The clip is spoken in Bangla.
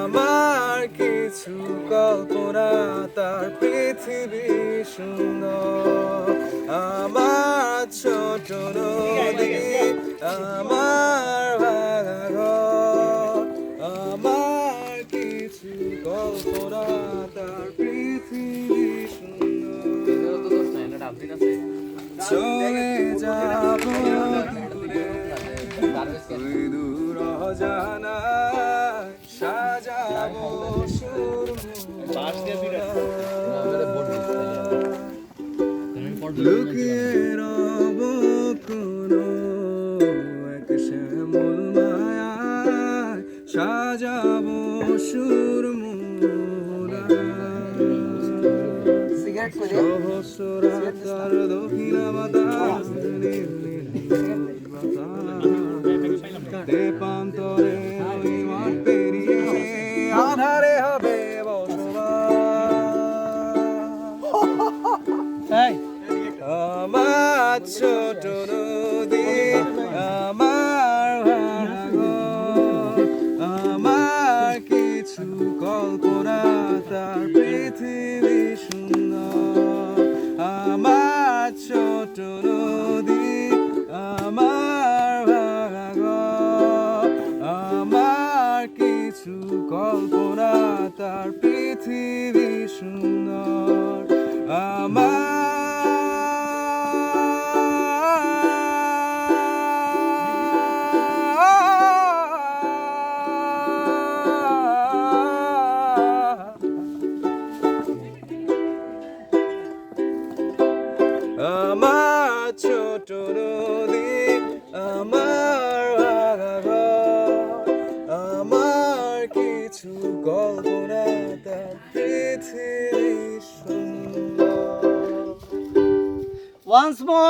আমার কিছু কল্পনা তার পৃথিবী সুন্দর আমার ছোট নদী আমার ভাঙা ঘর আমার কিছু কল্পনা তার পৃথিবী সুন্দর চলে যাব তুই দূর অজানায় সাজাবো সুর লুকিয়ে রব কোনো এক শ্যামল মায়ায় সাজাবো সুর সহস্রাকার দক্ষিণা বাতাস দেবান্তরে ওই মাঠ পেরিয়ে আধারে হবে বসবাস আমার ছোট নদী আমার ভাঙা ঘর আমার কিছু কল্পনা তার পৃথিবী সুন্দর আমার ছোট নদী আমার ভাঙা ঘর আমার কিছু কল্পনা তার পৃথিবী সুন্দর আমার ছোট নদী আমার ভাঙা ঘর আমার কিছু কল্পনা তার পৃথিবী সুন্দর। Once more.